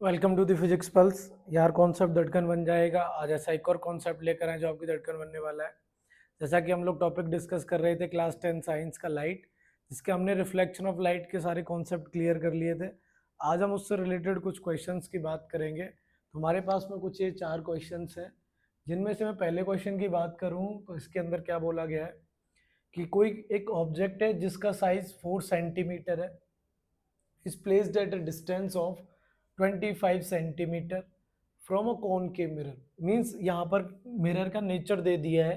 Welcome to the physics pulse. यार concept धड़कन बन जाएगा। आज ऐसा एक और कॉन्सेप्ट लेकर आए जो आपकी धड़कन बनने वाला है। जैसा कि हम लोग टॉपिक डिस्कस कर रहे थे क्लास 10 साइंस का लाइट, जिसके हमने रिफ्लेक्शन ऑफ लाइट के सारे कॉन्सेप्ट क्लियर कर लिए थे। आज हम उससे रिलेटेड कुछ क्वेश्चंस की बात करेंगे। तो हमारे पास में कुछ ये 4 क्वेश्चंस हैं, जिनमें से मैं पहले क्वेश्चन की बात करूँ तो इसके अंदर क्या बोला गया है कि कोई एक ऑब्जेक्ट है जिसका साइज 4 सेंटीमीटर है, is placed at a distance of 25 centimetre from a concave mirror. Means यहाँ पर मिरर का नेचर दे दिया है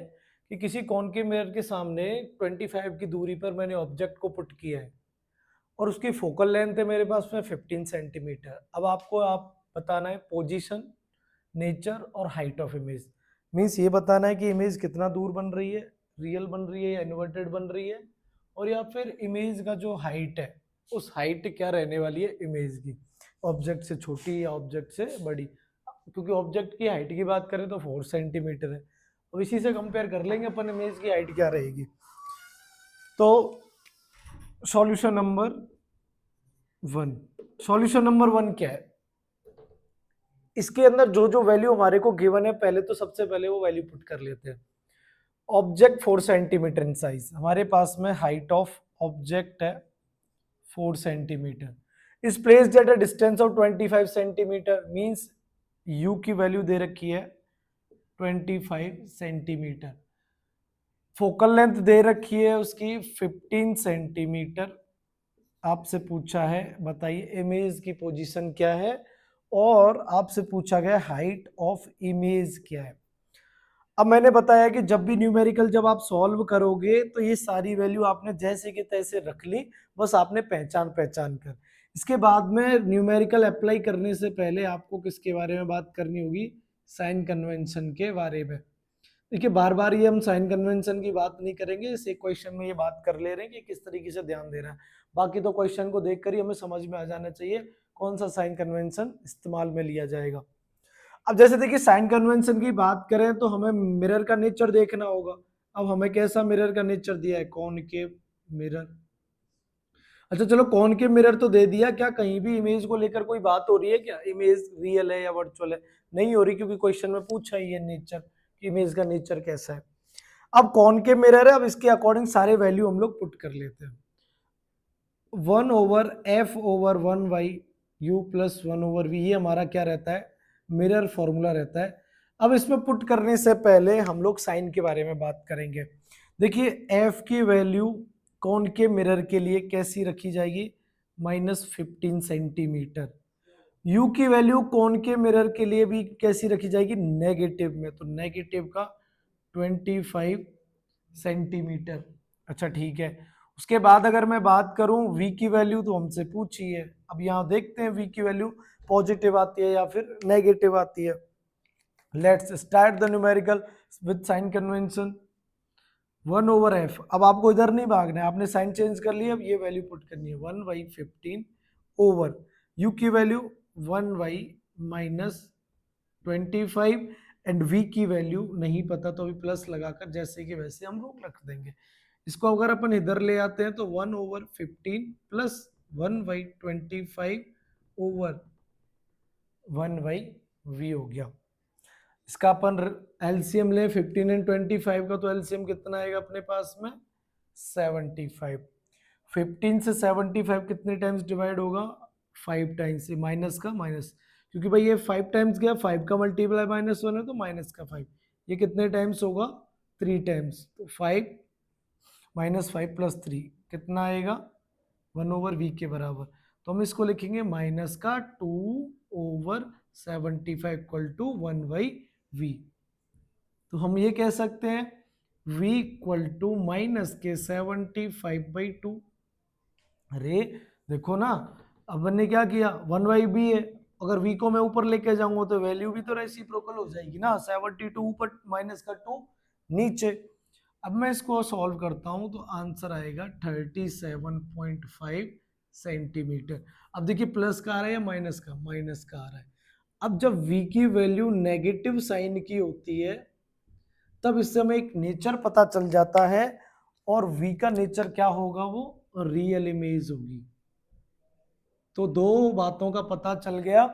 कि किसी कॉनकेव मिरर के सामने 25 की दूरी पर मैंने ऑब्जेक्ट को पुट किया है और उसकी फोकल लेंथ है मेरे पास में 15 सेंटीमीटर। अब आपको बताना है पोजीशन, नेचर और हाइट ऑफ इमेज। मीन्स ये बताना है कि इमेज कितना दूर बन रही है, रियल बन रही है या इन्वर्टेड बन रही है, और या फिर इमेज का जो हाइट है उस हाइट क्या रहने वाली है इमेज की, ऑब्जेक्ट से छोटी या ऑब्जेक्ट से बड़ी। क्योंकि ऑब्जेक्ट की हाइट की बात करें तो 4 सेंटीमीटर है, अब इसी से कंपेयर कर लेंगे अपन इमेज की हाइट क्या रहेगी। तो सॉल्यूशन नंबर 1, सॉल्यूशन नंबर 1 क्या है, इसके अंदर जो जो वैल्यू हमारे को गिवन है पहले तो सबसे पहले वो वैल्यू पुट कर लेते हैं। ऑब्जेक्ट 4 सेंटीमीटर इन साइज, हमारे पास में हाइट ऑफ ऑब्जेक्ट है 4 centimetre, is placed at a distance of 25 centimetre. Means u की वैल्यू दे रखी है 25 सेंटीमीटर, फोकल लेंथ दे रखी है उसकी 15 सेंटीमीटर। आपसे पूछा है बताइए इमेज की पोजीशन क्या है, और आपसे पूछा गया हाइट ऑफ इमेज क्या है। अब मैंने बताया कि जब भी न्यूमेरिकल जब आप सॉल्व करोगे तो ये सारी वैल्यू आपने जैसे कि तैसे रख ली, बस आपने पहचान पहचान कर। इसके बाद में न्यूमेरिकल अप्लाई करने से पहले आपको किसके बारे में बात करनी होगी, साइन कन्वेंशन के बारे में। देखिए बार बार ये हम साइन कन्वेंशन की बात नहीं करेंगे, इस एक क्वेश्चन में ये बात कर ले रहे हैं कि किस तरीके से ध्यान देना है। बाकी तो क्वेश्चन को देखकर ही हमें समझ में आ जाना चाहिए कौन सा साइन कन्वेंशन इस्तेमाल में लिया जाएगा। अब जैसे देखिए साइन कन्वेंशन की बात करें तो हमें मिरर का नेचर देखना होगा। अब हमें कैसा मिरर का नेचर दिया है, कॉनकेव मिरर। अच्छा चलो कॉनकेव मिरर तो दे दिया, क्या कहीं भी इमेज को लेकर कोई बात हो रही है क्या, इमेज रियल है या वर्चुअल है? नहीं हो रही, क्योंकि क्वेश्चन में पूछा ही है नेचर, इमेज का नेचर कैसा है। अब कॉनकेव मिरर है, अब इसके अकॉर्डिंग सारे वैल्यू हम लोग पुट कर लेते हैं। 1/f/1/u प्लस 1/v, ये हमारा क्या रहता है, मिरर फॉर्मूला रहता है। अब इसमें पुट करने से पहले हम लोग साइन के बारे में बात करेंगे। देखिए f की वैल्यू कॉनकेव मिरर के लिए कैसी रखी जाएगी, -15 सेंटीमीटर। u की वैल्यू कॉनकेव मिरर के लिए भी कैसी रखी जाएगी, नेगेटिव में, तो नेगेटिव का 25 सेंटीमीटर। अच्छा ठीक है, उसके बाद अगर मैं बात करूं v की वैल्यू तो हमसे पूछी है। अब यहां देखते हैं v की वैल्यू पॉजिटिव आती है या फिर नेगेटिव आती है। Let's start the numerical with sign convention. 1/f, अब आपको इधर नहीं भागना है, आपने साइन चेंज कर लिया, अब ये वैल्यू पुट करनी है 1/15 ओवर u की वैल्यू 1/-25 एंड v की वैल्यू नहीं पता तो अभी प्लस लगाकर जैसे कि वैसे हम लोग रख देंगे। इसको अगर अपन इधर ले आते हैं तो 1/15 प्लस 1/25 ओवर 1/v हो गया। इसका अपन एलसीएम ले 15 एंड 25 का, तो एलसीएम कितना आएगा अपने पास में 75। 15 से 75 कितने टाइम्स डिवाइड होगा, 5 टाइम्स से, माइनस का माइनस, क्योंकि भाई ये 5 टाइम्स गया, 5 का मल्टीप्लाई -1 है तो माइनस का 5, ये कितने टाइम्स होगा 3 टाइम्स, तो 5 -5 + 3 कितना आएगा 1/v के बराबर। तो हम इसको लिखेंगे माइनस का 2/75 इक्वल टू 1/v। तो हम ये कह सकते हैं v इक्वल टू माइनस के 75/2। अरे देखो ना, अब मैंने क्या किया 1/b है, अगर v को मैं ऊपर लेके जाऊंगा तो वैल्यू भी तो रेसिप्रोकल हो जाएगी ना, 72 ऊपर माइनस का 2 नीचे। अब मैं इसको सॉल्व करता हूं तो आंसर आएगा 37.5 सेंटीमीटर। अब देखिए प्लस का आ रहा है या माइनस का आ रहा है। अब जब v की वैल्यू नेगेटिव साइन की होती है तब इससे हमें एक नेचर पता चल जाता है, और v का नेचर क्या होगा, वो रियल इमेज होगी। तो दो बातों का पता चल गया,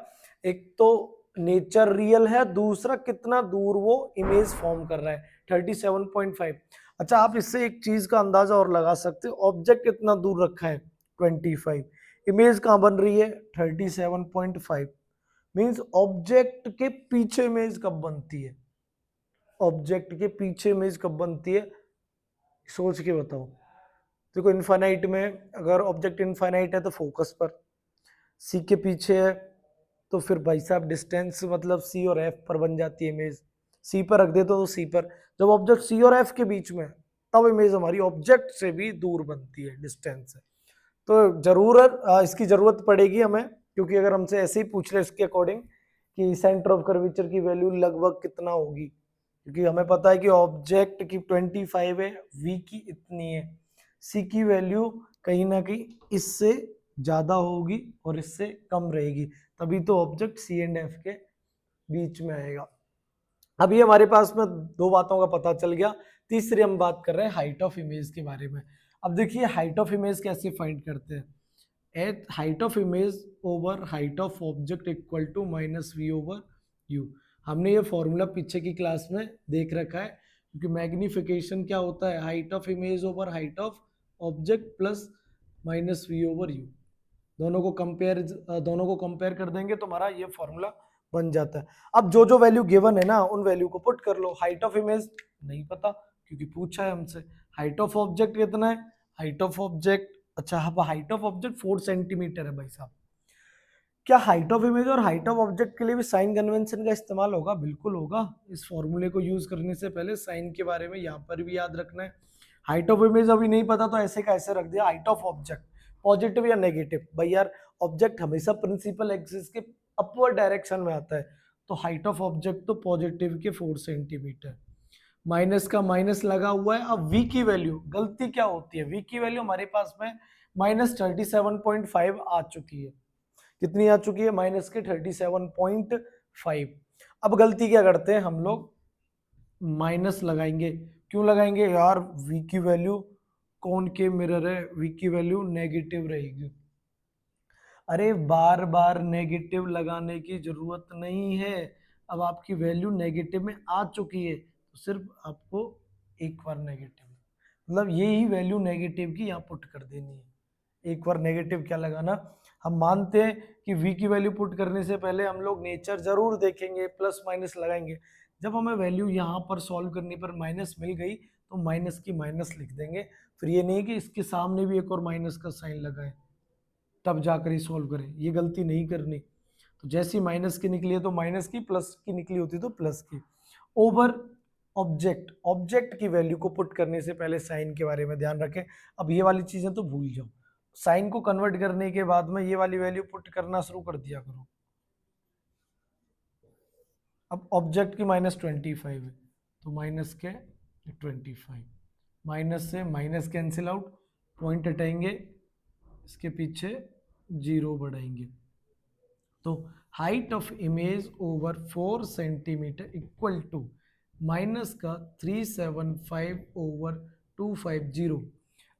एक तो नेचर रियल है, दूसरा कितना दूर वो इमेज फॉर्म कर रहा है 37.5। अच्छा, आप इससे एक चीज का अंदाजा और लगा सकते हो, ऑब्जेक्ट कितना दूर रखा है 25, इमेज कहाँ बन रही है 37.5, मीन्स ऑब्जेक्ट के पीछे इमेज कब बनती है, ऑब्जेक्ट के पीछे इमेज कब बनती है, सोच के बताओ। देखो इनफाइनाइट में अगर ऑब्जेक्ट इनफाइनाइट है तो फोकस पर, सी के पीछे है तो फिर भाई साहब डिस्टेंस मतलब सी और एफ पर बन जाती है इमेज, सी पर रख दे तो सी पर। जब ऑब्जेक्ट सी और एफ के बीच में है तब इमेज हमारी ऑब्जेक्ट से भी दूर बनती है डिस्टेंस से। तो जरूरत इसकी जरूरत पड़ेगी हमें, क्योंकि अगर हमसे ऐसे ही पूछ ले इसके अकॉर्डिंग कि सेंटर ऑफ कर्वेचर की वैल्यू लगभग कितना होगी, क्योंकि हमें पता है कि ऑब्जेक्ट की 25 है, वी की इतनी है, सी की वैल्यू कहीं ना कहीं इससे ज्यादा होगी और इससे कम रहेगी, तभी तो ऑब्जेक्ट सी एंड एफ के बीच में आएगा। अभी हमारे पास में दो बातों का पता चल गया, तीसरी हम बात कर रहे हैं हाइट ऑफ इमेज के बारे में। अब देखिए हाइट ऑफ इमेज कैसे फाइंड करते हैं, at height of image over height of object equal to minus v over u. हमने ये फॉर्मूला पीछे की क्लास में देख रखा है, क्योंकि मैग्निफिकेशन क्या होता है, height of image over height of object plus minus v over u. दोनों को कंपेयर कर देंगे तो हमारा ये फॉर्मूला बन जाता है। अब जो जो वैल्यू गिवन है ना उन वैल्यू को पुट कर लो। हाइट ऑफ इमेज नहीं पता क्योंकि पूछा है हमसे। हाइट ऑफ ऑब्जेक्ट कितना है, हाइट ऑफ ऑब्जेक्ट, अच्छा हाइट ऑफ ऑब्जेक्ट 4 सेंटीमीटर है भाई साहब। क्या हाइट ऑफ इमेज और हाइट ऑफ ऑब्जेक्ट के लिए भी साइन कन्वेंशन का इस्तेमाल होगा? बिल्कुल होगा। इस फॉर्मूले को यूज करने से पहले साइन के बारे में यहाँ पर भी याद रखना है। हाइट ऑफ इमेज अभी नहीं पता तो ऐसे का ऐसे रख दिया, हाइट ऑफ ऑब्जेक्ट पॉजिटिव या नेगेटिव। भाई यार ऑब्जेक्ट हमेशा प्रिंसिपल एक्सिस के अपवर्ड डायरेक्शन में आता है, तो हाइट ऑफ ऑब्जेक्ट तो पॉजिटिव के 4 सेंटीमीटर। माइनस का माइनस लगा हुआ है। अब वी की वैल्यू, गलती क्या होती है, वी की वैल्यू हमारे पास में -37.5 आ चुकी है। कितनी आ चुकी है, माइनस के 37.5। अब गलती क्या करते हैं हम लोग, माइनस लगाएंगे। क्यों लगाएंगे यार, वी की वैल्यू कौन के मिरर है, वी की वैल्यू नेगेटिव रहेगी। अरे बार बार नेगेटिव लगाने की जरूरत नहीं है। अब आपकी वैल्यू नेगेटिव में आ चुकी है तो सिर्फ आपको एक बार नेगेटिव, मतलब यही वैल्यू नेगेटिव की यहाँ पुट कर देनी है। एक बार नेगेटिव क्या लगाना, हम मानते हैं कि v की वैल्यू पुट करने से पहले हम लोग नेचर जरूर देखेंगे, प्लस माइनस लगाएंगे। जब हमें वैल्यू यहाँ पर सॉल्व करने पर माइनस मिल गई तो माइनस की माइनस लिख देंगे। फिर ये नहीं कि इसके सामने भी एक और माइनस का साइन लगाए तब जाकर ही सॉल्व करें, ये गलती नहीं करनी। तो जैसी माइनस की निकली है तो माइनस की, प्लस की निकली होती तो प्लस की। ओवर ऑब्जेक्ट, ऑब्जेक्ट की वैल्यू को पुट करने से पहले साइन के बारे में ध्यान रखें। अब ये वाली चीजें तो भूल जाओ, साइन को कन्वर्ट करने के बाद में ये वाली वैल्यू पुट करना शुरू कर दिया करो। अब ऑब्जेक्ट की -25 है तो माइनस के 25, माइनस से माइनस कैंसिल आउट, पॉइंट हटाएंगे, इसके पीछे 0 बढ़ाएंगे। तो height of image over 4 centimetre equal to minus का 375 ओवर 250।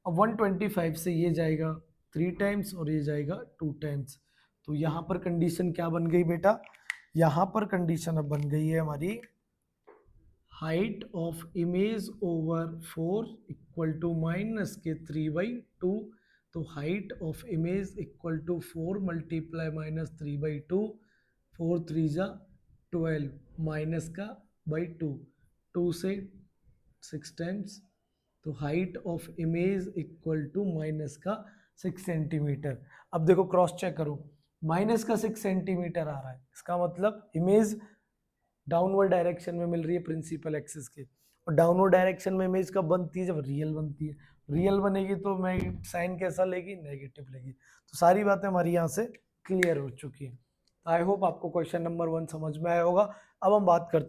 अब 125 से ये जाएगा 3 टाइम्स और ये जाएगा 2 टाइम्स। तो यहाँ पर कंडीशन क्या बन गई बेटा, यहाँ पर कंडीशन अब बन गई है हमारी height of image over 4 equal to minus के 3/2। तो height of image equal to 4 multiply minus 3/2, 4 3 जा 12 माइनस का बाई 2, 2 से 6 टाइम्स। तो height of image equal to minus का 6 सेंटीमीटर। अब देखो क्रॉस चेक करो, माइनस का 6 सेंटीमीटर आ रहा है, इसका मतलब इमेज डाउनवर्ड डायरेक्शन में मिल रही है प्रिंसिपल एक्सिस के। और डाउनवर्ड डायरेक्शन में इमेज कब बनती है, जब रियल बनती है। रियल बनेगी तो मैं साइन कैसा लेगी, नेगेटिव लेगी। तो सारी बातें हमारी यहाँ से क्लियर हो चुकी है। आई होप आपको क्वेश्चन नंबर 1 समझ में आया होगा। अब हम बात करते हैं